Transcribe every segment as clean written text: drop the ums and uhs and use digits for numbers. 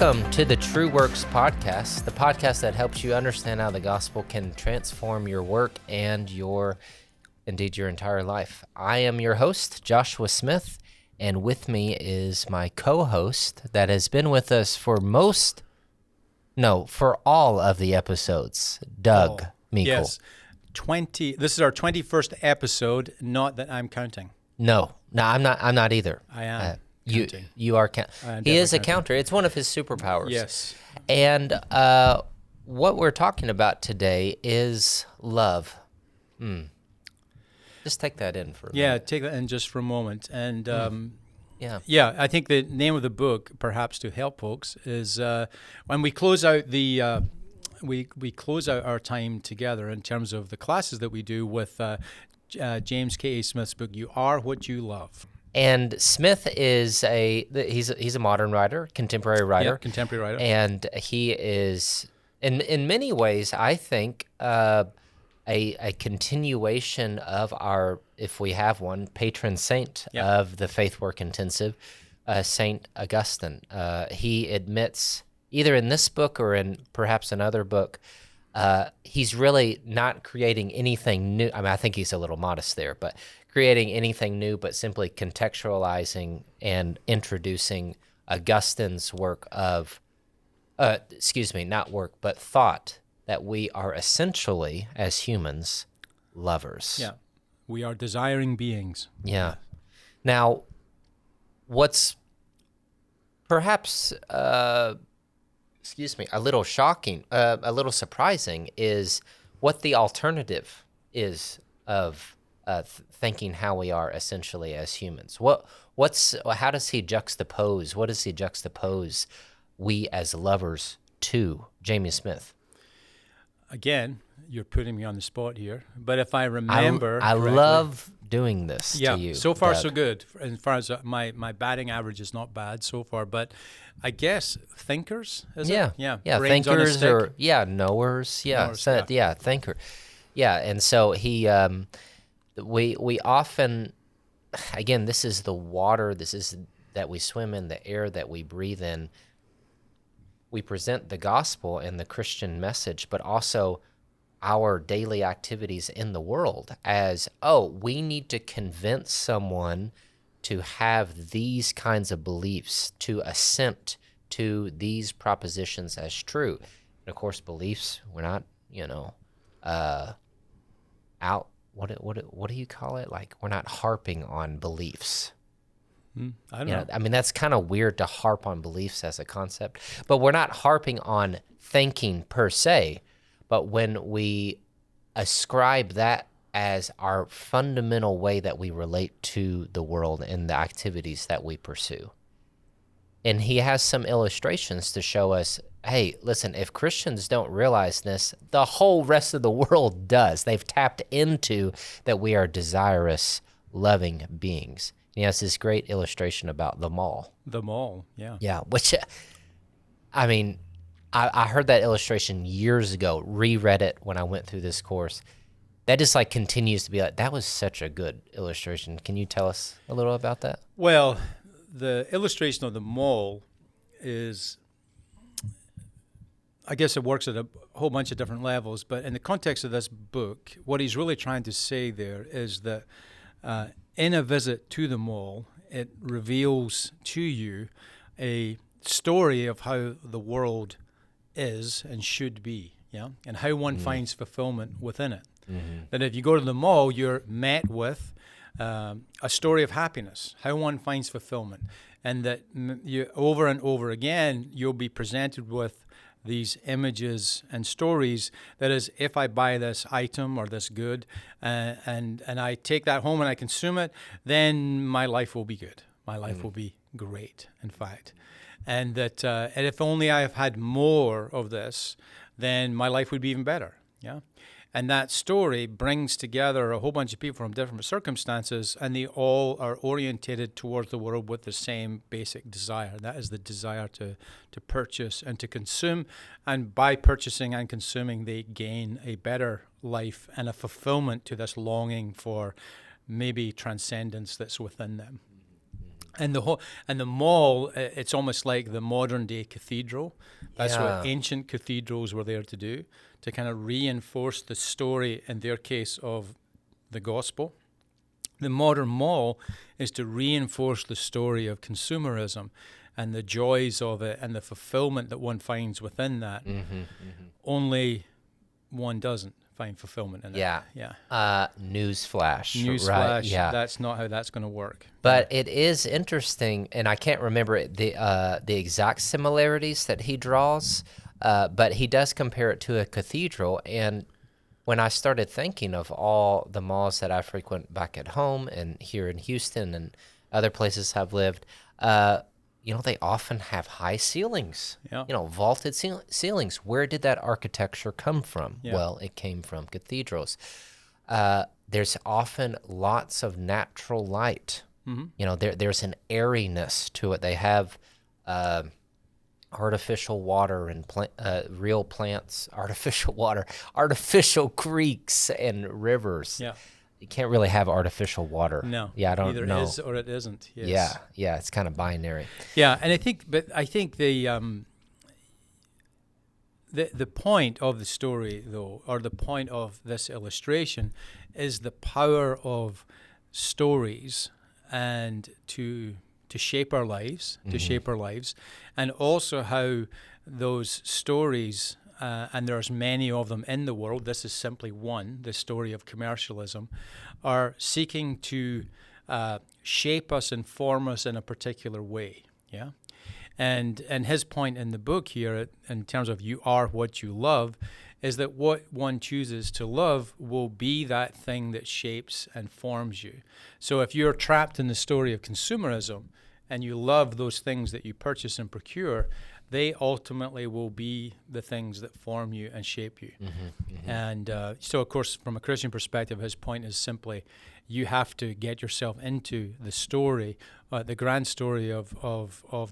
Welcome to the TrueWorks podcast, the podcast that helps you understand how the gospel can transform your work and indeed your entire life. I am your host, Joshua Smith, and with me is my co-host that has been with us for all of the episodes, Doug Meikle. Yes, this is our 21st episode, not that I'm counting. No, I'm not either. I am. You are he is a counter. It's one of his superpowers. Yes. And what we're talking about today is love. Just take that in for a minute. Yeah, take that in just for a moment. And I think the name of the book, perhaps to help folks, is when we close out we close out our time together in terms of the classes that we do with James K.A. Smith's book, You Are What You Love. And Smith is he's a modern writer, contemporary writer. Yeah, contemporary writer. And he is, in many ways, I think, a continuation of our, if we have one, patron saint of the Faith Work Intensive, St. Augustine. He admits, either in this book or in perhaps another book, he's really not creating anything new. I mean, I think he's a little modest there, but creating anything new, but simply contextualizing and introducing Augustine's work of, not work, but thought that we are essentially, as humans, lovers. Yeah, we are desiring beings. Yeah. Now, what's perhaps, a little shocking, a little surprising is what the alternative is of thinking how we are essentially as humans. How does he juxtapose? What does he juxtapose we as lovers to? Jamie Smith. Again, you're putting me on the spot here, but if I remember I love doing this to you. So far, Doug. so good. As far as my batting average is not bad so far, but I guess thinkers, is it? Yeah, brains on a thinkers stick. or knowers. Thinker. Yeah, and so he, we often, again, this is the water, this is that we swim in, the air that we breathe in. We present the gospel and the Christian message, but also our daily activities in the world as, we need to convince someone to have these kinds of beliefs, to assent to these propositions as true. And of course, beliefs, we're not, what do you call it? Like, we're not harping on beliefs. I don't know. I mean, that's kind of weird to harp on beliefs as a concept, but we're not harping on thinking per se, but when we ascribe that as our fundamental way that we relate to the world and the activities that we pursue. And he has some illustrations to show us, hey, listen, if Christians don't realize this, the whole rest of the world does. They've tapped into that we are desirous, loving beings. He has this great illustration about the mall. The mall, yeah. Yeah, which, I mean, I heard that illustration years ago, reread it when I went through this course. That just continues to be that was such a good illustration. Can you tell us a little about that? Well, the illustration of the mall is, I guess it works at a whole bunch of different levels, but in the context of this book, what he's really trying to say there is that in a visit to the mall, it reveals to you a story of how the world is and should be, and how one finds fulfillment within it. That if you go to the mall, you're met with a story of happiness, how one finds fulfillment, and that you over and over again, you'll be presented with these images and stories that is, if I buy this item or this good and I take that home and I consume it, then my life will be good. My life will be great, in fact. And that and if only I have had more of this, then my life would be even better. Yeah. And that story brings together a whole bunch of people from different circumstances, and they all are orientated towards the world with the same basic desire. That is the desire to purchase and to consume. And by purchasing and consuming, they gain a better life and a fulfillment to this longing for maybe transcendence that's within them. And the mall, it's almost like the modern day cathedral. That's what Yeah. ancient cathedrals were there to do, to kind of reinforce the story, in their case, of the gospel. The modern mall is to reinforce the story of consumerism and the joys of it and the fulfillment that one finds within that. Only one doesn't find fulfillment in Yeah. it. Yeah. Newsflash. Right. Newsflash, Yeah. that's not how that's going to work. But it is interesting, and I can't remember the exact similarities that he draws, but he does compare it to a cathedral. And when I started thinking of all the malls that I frequent back at home and here in Houston and other places I've lived, they often have high ceilings, Yeah. vaulted ceilings. Where did that architecture come from? Yeah. Well, it came from cathedrals. There's often lots of natural light. There's an airiness to it. They have artificial water and real plants, artificial water, artificial creeks and rivers. Yeah. You can't really have artificial water. No. Yeah, I don't Either know. is or it isn't. Yes. Yeah, it's kind of binary. Yeah, and I think the point of the story, though, or the point of this illustration, is the power of stories and to shape our lives, and also how those stories, and there's many of them in the world, this is simply one, the story of commercialism, are seeking to shape us and form us in a particular way. Yeah. And his point in the book here, in terms of you are what you love, is that what one chooses to love will be that thing that shapes and forms you. So if you're trapped in the story of consumerism and you love those things that you purchase and procure, they ultimately will be the things that form you and shape you. And so, of course, from a Christian perspective, his point is simply you have to get yourself into the story, the grand story of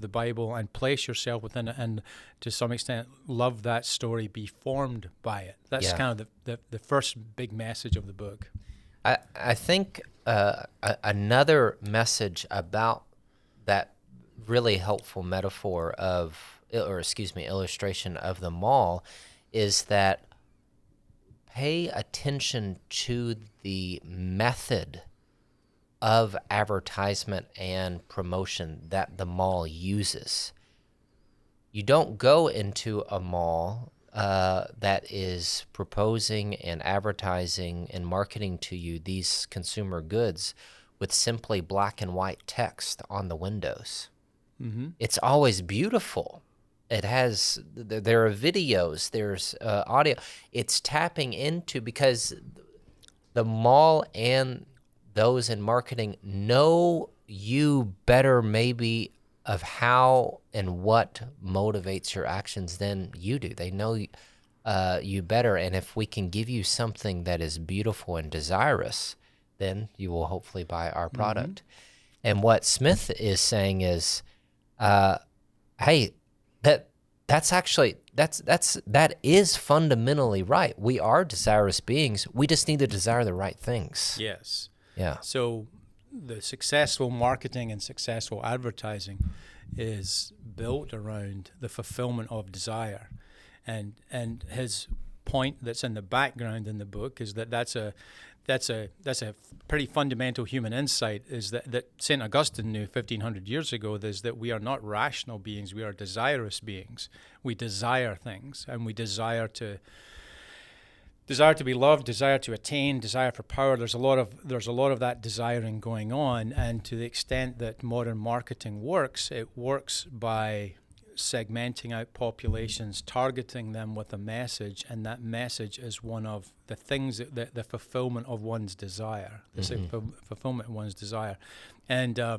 the Bible, and place yourself within it, and to some extent love that story, be formed by it. That's kind of the first big message of the book. I think another message about that really helpful metaphor illustration of the mall is that pay attention to the method of advertisement and promotion that the mall uses. You don't go into a mall that is proposing and advertising and marketing to you these consumer goods with simply black and white text on the windows. It's always beautiful. There are videos, there's audio. It's tapping into, because the mall and those in marketing know you better maybe of how and what motivates your actions than you do. They know you better, and if we can give you something that is beautiful and desirous, then you will hopefully buy our product. And what Smith is saying is, hey, that is fundamentally right. We are desirous beings. We just need to desire the right things. Yes. Yeah. So the successful marketing and successful advertising is built around the fulfillment of desire. And his point that's in the background in the book is that's a pretty fundamental human insight, is that St. Augustine knew 1,500 years ago, is that we are not rational beings, we are desirous beings. We desire things, and we desire to be loved, desire to attain, desire for power. There's a lot of that desiring going on, and to the extent that modern marketing works, it works by segmenting out populations, targeting them with a message, and that message is one of the things that the fulfillment of one's desire, fulfillment of one's desire. And I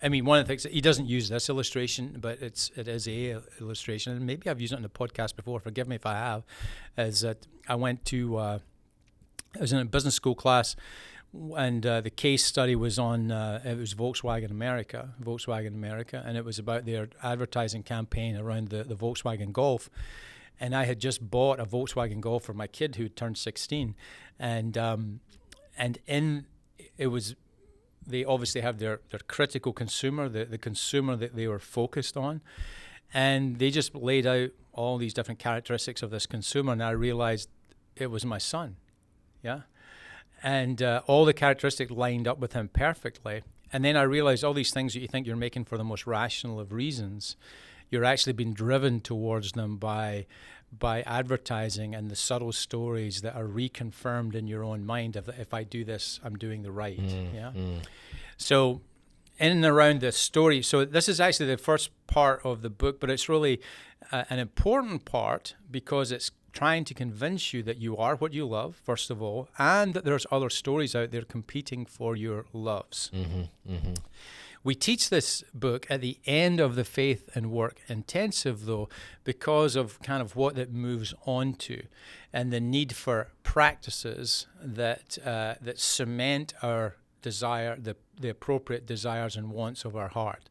mean, one of the things, he doesn't use this illustration, but it is a illustration, and maybe I've used it on the podcast before, forgive me if I have, is that I was in a business school class, and the case study was on, it was Volkswagen America, and it was about their advertising campaign around the Volkswagen Golf. And I had just bought a Volkswagen Golf for my kid who turned 16, and it was they obviously have their critical consumer, the consumer that they were focused on. And they just laid out all these different characteristics of this consumer, and I realized it was my son, yeah? And all the characteristics lined up with him perfectly. And then I realized all these things that you think you're making for the most rational of reasons, you're actually being driven towards them by advertising and the subtle stories that are reconfirmed in your own mind of if I do this, I'm doing the right, yeah? So in and around the story, so this is actually the first part of the book, but it's really an important part because it's trying to convince you that you are what you love, first of all, and that there's other stories out there competing for your loves. We teach this book at the end of the Faith and Work Intensive, though, because of kind of what it moves on to and the need for practices that cement our desire, the appropriate desires and wants of our heart.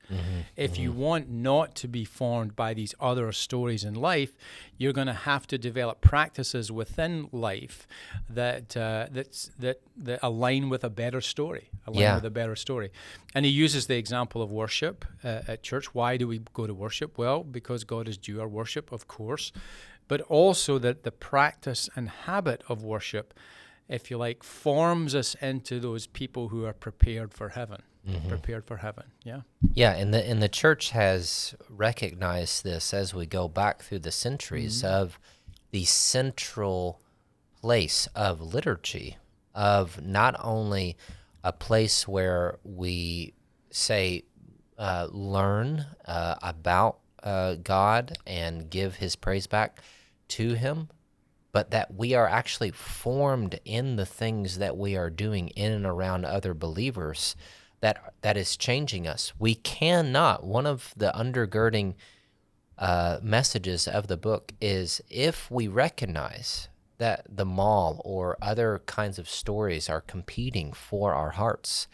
If you want not to be formed by these other stories in life, you're going to have to develop practices within life that align with a better story. With a better story. And he uses the example of worship at church. Why do we go to worship? Well, because God is due our worship, of course, but also that the practice and habit of worship, if you like, forms us into those people who are prepared for heaven. Prepared for heaven, yeah? Yeah, and the church has recognized this as we go back through the centuries of the central place of liturgy, of not only a place where we say learn about God and give his praise back to him, but that we are actually formed in the things that we are doing in and around other believers that is changing us. We cannot, one of the undergirding messages of the book is if we recognize that the mall or other kinds of stories are competing for our hearts,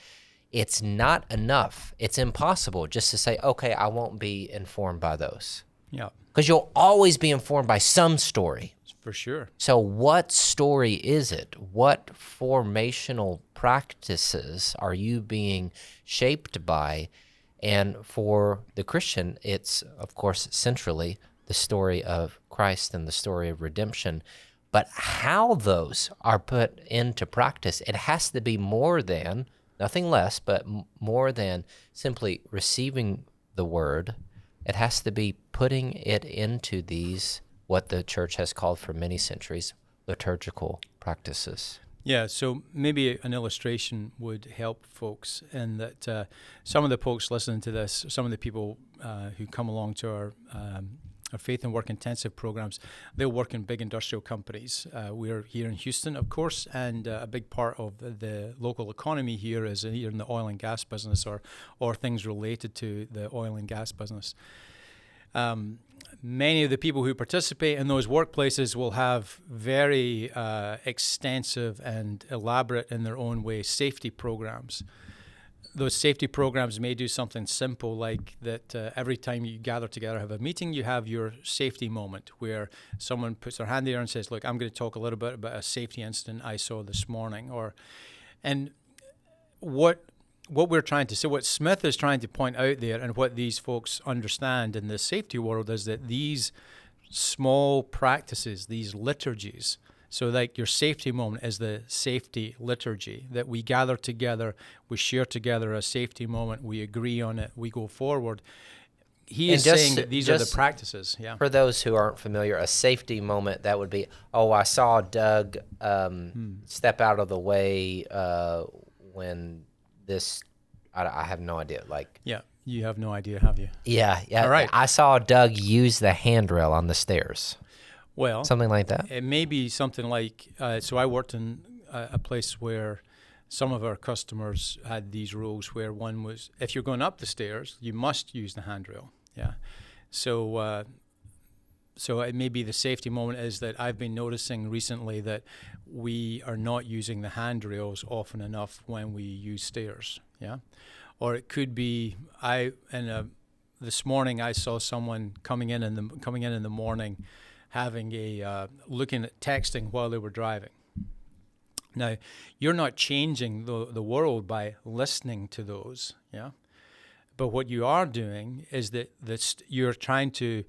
it's not enough. It's impossible just to say, okay, I won't be informed by those. Yeah. Because you'll always be informed by some story. For sure. So what story is it? What formational practices are you being shaped by? And for the Christian, it's, of course, centrally the story of Christ and the story of redemption. But how those are put into practice, it has to be more than, nothing less, but more than simply receiving the word. It has to be putting it into these, what the church has called for many centuries, liturgical practices. Yeah, so maybe an illustration would help folks in that some of the folks listening to this, some of the people who come along to our Faith and Work Intensive programs, they'll work in big industrial companies. We're here in Houston, of course, and a big part of the local economy here is here in the oil and gas business or things related to the oil and gas business. Many of the people who participate in those workplaces will have very extensive and elaborate in their own way safety programs. Those safety programs may do something simple like that every time you gather together, have a meeting, you have your safety moment where someone puts their hand there and says, look, I'm going to talk a little bit about a safety incident I saw this morning. And what we're trying to say, what Smith is trying to point out there and what these folks understand in the safety world is that these small practices, these liturgies, so like your safety moment is the safety liturgy, that we gather together, we share together a safety moment, we agree on it, we go forward. He is saying that these are the practices. Yeah. For those who aren't familiar, a safety moment, that would be, I saw Doug step out of the way when this, I have no idea. Yeah, you have no idea, have you? Yeah. All right. I saw Doug use the handrail on the stairs. Well, something like that. It may be something like, so I worked in a place where some of our customers had these rules where one was, if you're going up the stairs, you must use the handrail. Yeah. So it may be the safety moment is that I've been noticing recently that we are not using the handrails often enough when we use stairs. Yeah. Or it could be this morning I saw someone coming in the morning having looking at texting while they were driving. Now, you're not changing the world by listening to those, yeah? But what you are doing is that you're trying to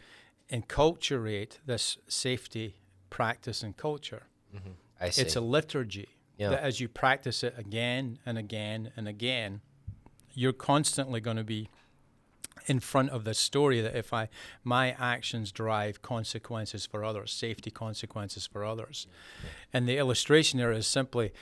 enculturate this safety practice and culture. Mm-hmm. I see. It's a liturgy that as you practice it again and again and again, you're constantly going to be in front of the story that if my actions drive consequences for others, safety consequences for others. And the illustration there is simply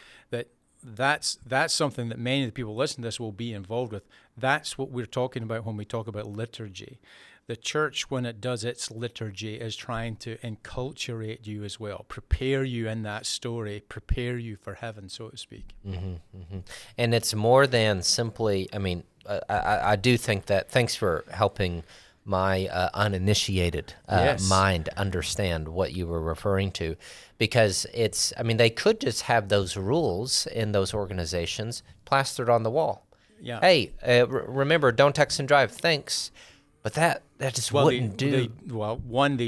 that's something that many of the people listening to this will be involved with. That's what we're talking about when we talk about liturgy. The church, when it does its liturgy, is trying to enculturate you as well, prepare you in that story, prepare you for heaven, so to speak. Mm-hmm, mm-hmm. And it's more than simply, I do think that, thanks for helping my uninitiated mind understand what you were referring to, because they could just have those rules in those organizations plastered on the wall. Yeah. Hey, remember, don't text and drive. Thanks. But that just wouldn't do. They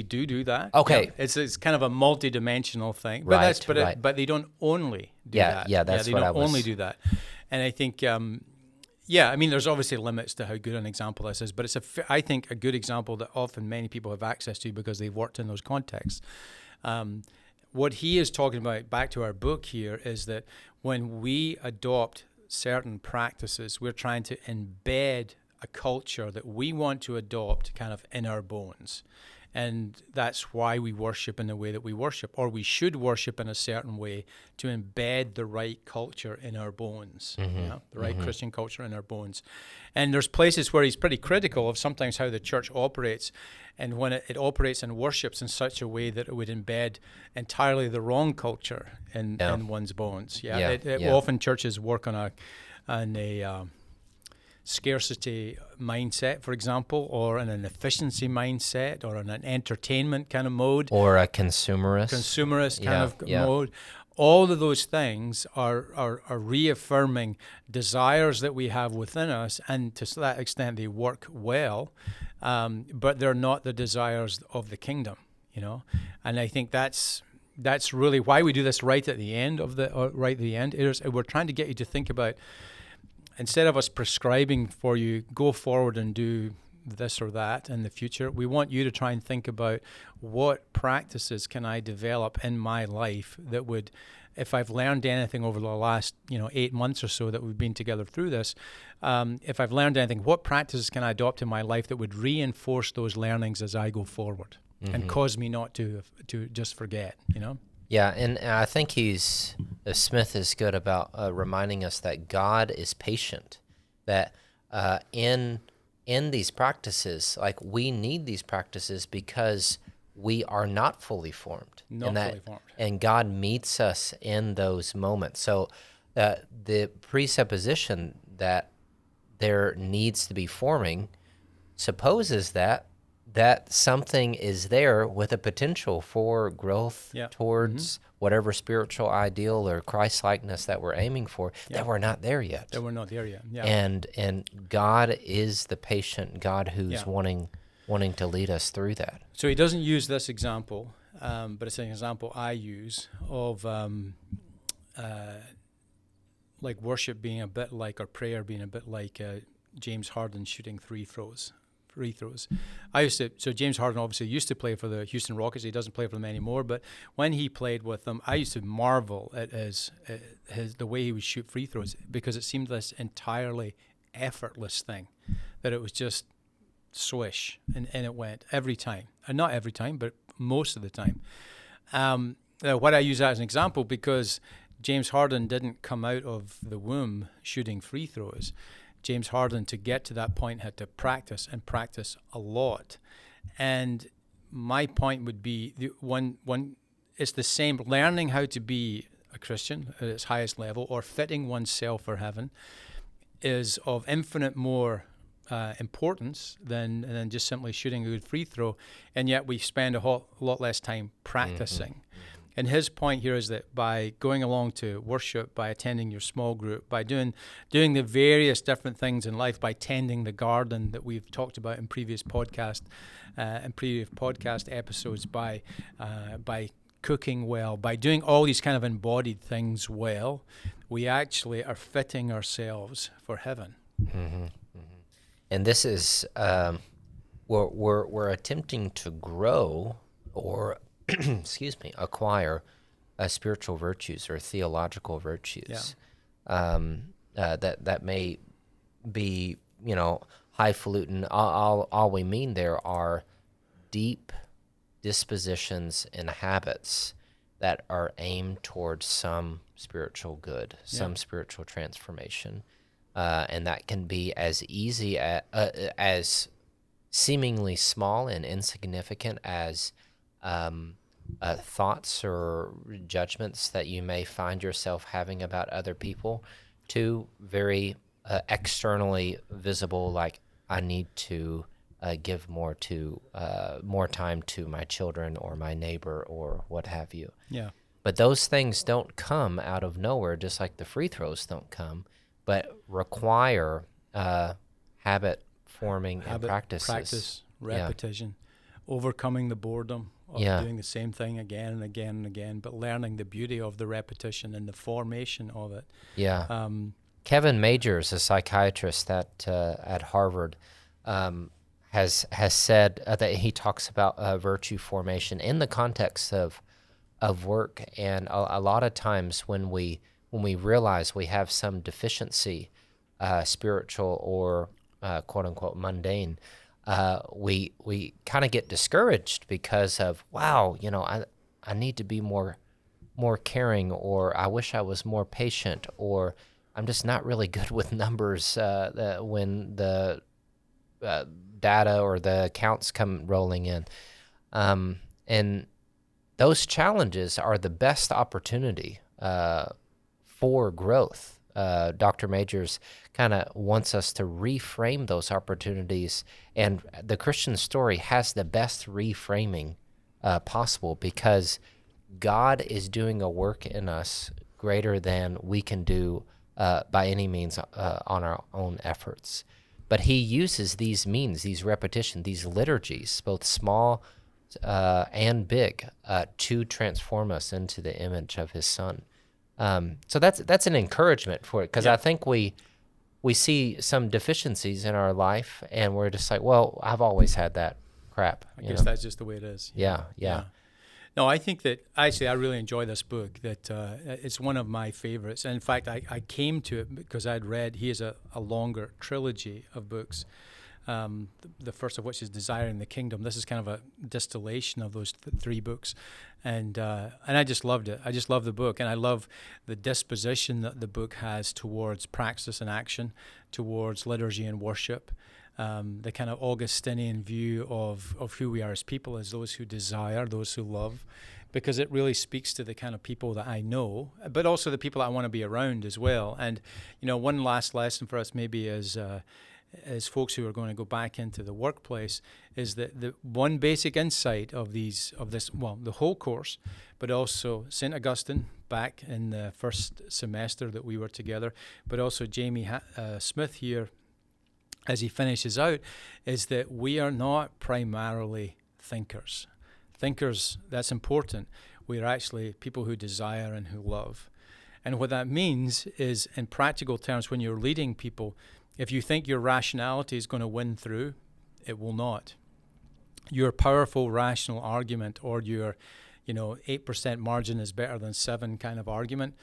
do that. Okay. Yeah, it's kind of a multi-dimensional thing. But but they don't only do that. Yeah, that's they what I don't was... only do that. And I think, there's obviously limits to how good an example this is, but it's I think a good example that often many people have access to because they've worked in those contexts. What he is talking about, back to our book here, is that when we adopt certain practices, we're trying to embed a culture that we want to adopt kind of in our bones. And that's why we worship in the way that we worship, or we should worship in a certain way to embed the right culture in our bones, the right Christian culture in our bones. And there's places where he's pretty critical of sometimes how the church operates, and when it operates and worships in such a way that it would embed entirely the wrong culture in one's bones. Often churches work on a scarcity mindset, for example, or in an efficiency mindset, or in an entertainment kind of mode, or a consumerist kind of mode. All of those things are reaffirming desires that we have within us, and to that extent they work well, but they're not the desires of the kingdom, And I think that's really why we do this right at the end we're trying to get you to think about, instead of us prescribing for you, go forward and do this or that in the future, we want you to try and think about what practices can I develop in my life that would, if I've learned anything over the last 8 months or so that we've been together through this, if I've learned anything, what practices can I adopt in my life that would reinforce those learnings as I go forward and cause me not to just forget, Yeah, and I think Smith is good about reminding us that God is patient, that in these practices, like, we need these practices because we are not fully formed. And God meets us in those moments. So the presupposition that there needs to be forming supposes that something is there with a potential for growth towards whatever spiritual ideal or Christ-likeness that we're aiming for, that we're not there yet. Yeah. And God is the patient God who's wanting to lead us through that. So he doesn't use this example, but it's an example I use of like worship being a bit like, or prayer being a bit like James Harden shooting free throws. So James Harden obviously used to play for the Houston Rockets. He doesn't play for them anymore, but when he played with them, I used to marvel at the way he would shoot free throws, because it seemed this entirely effortless thing, that it was just swish, and it went every time. And not every time, but most of the time. What I use that as an example, because James Harden didn't come out of the womb shooting free throws. James Harden, to get to that point, had to practice a lot. And my point would be, it's the same, learning how to be a Christian at its highest level, or fitting oneself for heaven, is of infinite more importance than just simply shooting a good free throw. And yet we spend a lot less time practicing. And his point here is that by going along to worship, by attending your small group, by doing the various different things in life, by tending the garden that we've talked about in previous podcast episodes, by cooking well, by doing all these kind of embodied things well, we actually are fitting ourselves for heaven. Mm-hmm. Mm-hmm. And this is we're attempting to grow or excuse me, acquire spiritual virtues or theological virtues. That may be, highfalutin. All we mean there are deep dispositions and habits that are aimed towards some spiritual good, some spiritual transformation, and that can be as easy as seemingly small and insignificant as thoughts or judgments that you may find yourself having about other people, to very externally visible, like I need to give more time to my children or my neighbor or what have you. Yeah. But those things don't come out of nowhere, just like the free throws don't come, but require habit forming and practices. Practice, repetition, overcoming the boredom of doing the same thing again and again and again, but learning the beauty of the repetition and the formation of it. Yeah. Kevin Majors, a psychiatrist at Harvard, has said that he talks about virtue formation in the context of work, and a lot of times when we realize we have some deficiency, spiritual or quote unquote mundane, we kind of get discouraged because of, wow, I need to be more caring, or I wish I was more patient, or I'm just not really good with numbers when the data or the accounts come rolling in. And those challenges are the best opportunity for growth. Dr. Majors kind of wants us to reframe those opportunities, and the Christian story has the best reframing possible, because God is doing a work in us greater than we can do by any means on our own efforts. But he uses these means, these repetition, these liturgies, both small and big, to transform us into the image of his Son. So that's an encouragement for it, because I think we see some deficiencies in our life, and we're just like, well, I've always had that crap. I guess that's just the way it is. Yeah. No, I think that actually I really enjoy this book. That it's one of my favorites. And in fact, I came to it because I'd read, he has a longer trilogy of books, the first of which is Desiring the Kingdom. This is kind of a distillation of those three books. And I just loved it. I just love the book. And I love the disposition that the book has towards praxis and action, towards liturgy and worship. The kind of Augustinian view of who we are as people, as those who desire, those who love, because it really speaks to the kind of people that I know, but also the people I want to be around as well. And, one last lesson for us maybe as folks who are going to go back into the workplace is that the one basic insight of this, the whole course, but also St. Augustine back in the first semester that we were together, but also Jamie Smith here, as he finishes out, is that we are not primarily thinkers. Thinkers, that's important. We're actually people who desire and who love. And what that means is, in practical terms, when you're leading people, if you think your rationality is going to win through, it will not. Your powerful rational argument, or your 8% margin is better than 7 kind of argument,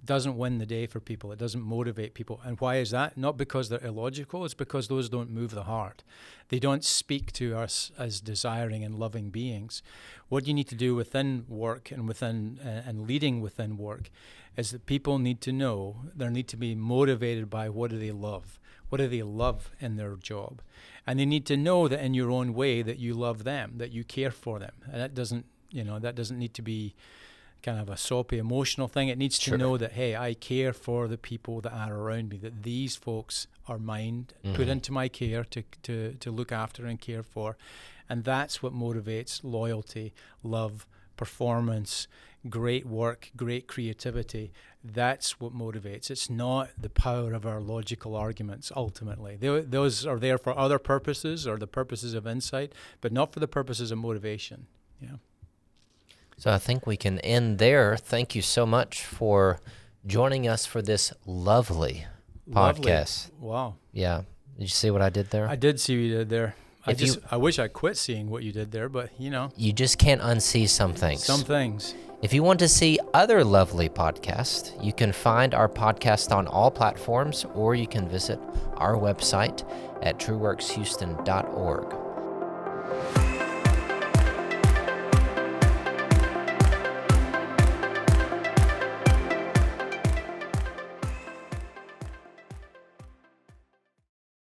doesn't win the day for people. It doesn't motivate people. And why is that? Not because they're illogical. It's because those don't move the heart. They don't speak to us as desiring and loving beings. What you need to do within work and leading within work is that people need to know, they need to be motivated by what do they love. What do they love in their job? And they need to know that in your own way that you love them, that you care for them. And that doesn't need to be kind of a soppy emotional thing. It needs to know that, hey, I care for the people that are around me, that these folks are mine, put into my care to look after and care for. And that's what motivates loyalty, love, performance, great work, great creativity. That's what motivates. It's not the power of our logical arguments, ultimately. Those are there for other purposes, or the purposes of insight, but not for the purposes of motivation. Yeah. So I think we can end there. Thank you so much for joining us for this lovely podcast. Wow. Yeah. Did you see what I did there? I did see what you did there. I wish I quit seeing what you did there, but You just can't unsee some things. Some things. If you want to see other lovely podcasts, you can find our podcast on all platforms, or you can visit our website at trueworkshouston.org.